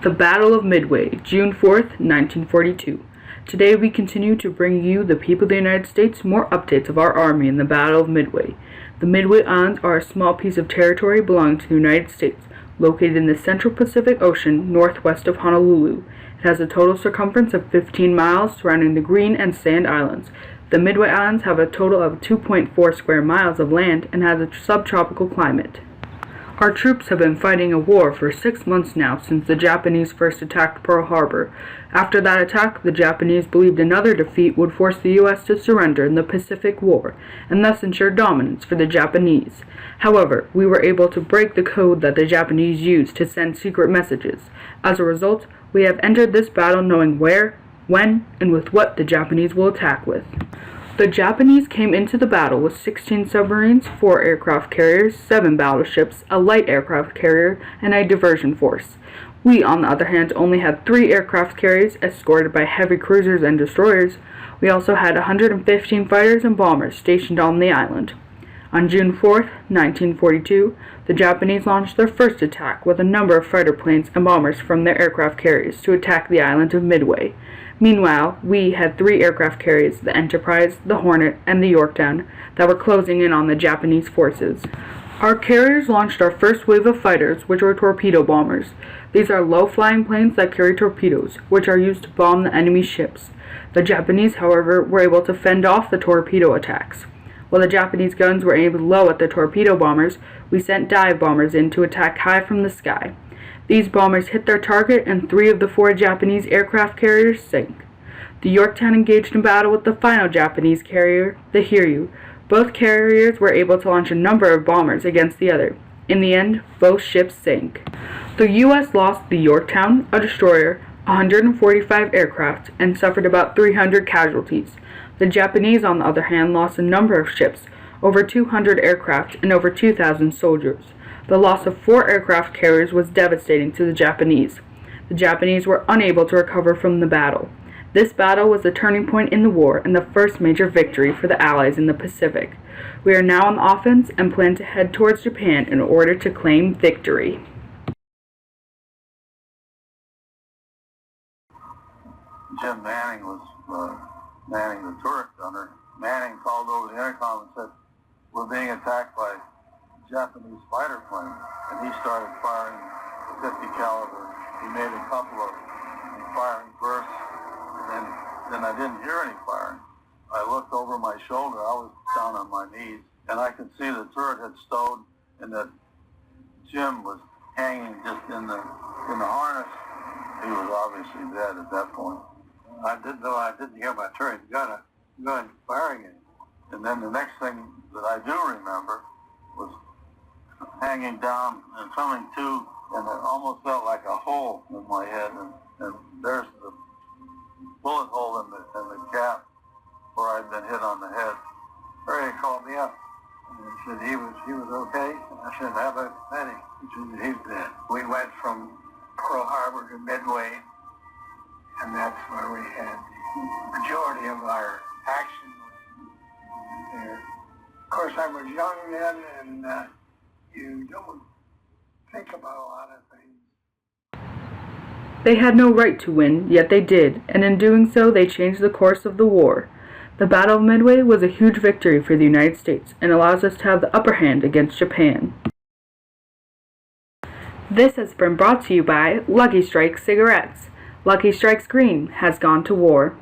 The Battle of Midway, June 4th, 1942. Today we continue to bring you, the people of the United States, more updates of our Army in the Battle of Midway. The Midway Islands are a small piece of territory belonging to the United States, located in the Central Pacific Ocean northwest of Honolulu. It has a total circumference of 15 miles surrounding the Green and Sand Islands. The Midway Islands have a total of 2.4 square miles of land and has a subtropical climate. Our troops have been fighting a war for 6 months now since the Japanese first attacked Pearl Harbor. After that attack, the Japanese believed another defeat would force the U.S. to surrender in the Pacific War, and thus ensure dominance for the Japanese. However, we were able to break the code that the Japanese used to send secret messages. As a result, we have entered this battle knowing where, when, and with what the Japanese will attack with. The Japanese came into the battle with 16 submarines, 4 aircraft carriers, 7 battleships, a light aircraft carrier, and a diversion force. We, on the other hand, only had 3 aircraft carriers escorted by heavy cruisers and destroyers. We also had 115 fighters and bombers stationed on the island. On June 4, 1942, the Japanese launched their first attack with a number of fighter planes and bombers from their aircraft carriers to attack the island of Midway. Meanwhile, we had 3 aircraft carriers, the Enterprise, the Hornet, and the Yorktown, that were closing in on the Japanese forces. Our carriers launched our first wave of fighters, which were torpedo bombers. These are low-flying planes that carry torpedoes, which are used to bomb the enemy ships. The Japanese, however, were able to fend off the torpedo attacks. While the Japanese guns were aimed low at the torpedo bombers, we sent dive bombers in to attack high from the sky. These bombers hit their target and 3 of the 4 Japanese aircraft carriers sank. The Yorktown engaged in battle with the final Japanese carrier, the Hiryu. Both carriers were able to launch a number of bombers against the other. In the end, both ships sank. The U.S. lost the Yorktown, a destroyer, 145 aircraft, and suffered about 300 casualties. The Japanese, on the other hand, lost a number of ships, over 200 aircraft, and over 2,000 soldiers. The loss of 4 aircraft carriers was devastating to the Japanese. The Japanese were unable to recover from the battle. This battle was the turning point in the war and the first major victory for the Allies in the Pacific. We are now on the offense and plan to head towards Japan in order to claim victory. Jim Manning was manning the turret gunner. Manning called over the intercom and said, "We're being attacked by Japanese fighter plane," and he started firing 50 caliber. He made a couple of firing bursts, and then I didn't hear any firing. I looked over my shoulder. I was down on my knees, and I could see the turret had stowed, and that Jim was hanging just in the harness. He was obviously dead at that point. I didn't hear my turret gun firing it. And then the next thing that I do remember was hanging down and coming to, and it almost felt like a hole in my head, and there's the bullet hole in the cap where I'd been hit on the head. Ray called me up and said he was okay. I said, "How about Matty?" He said, "He's dead." We went from Pearl Harbor to Midway, and that's where we had the majority of our action there. Of course, I was young then, and you don't think about a lot of things. They had no right to win, yet they did, and in doing so they changed the course of the war. The Battle of Midway was a huge victory for the United States and allows us to have the upper hand against Japan. This has been brought to you by Lucky Strike Cigarettes. Lucky Strikes Green has gone to war.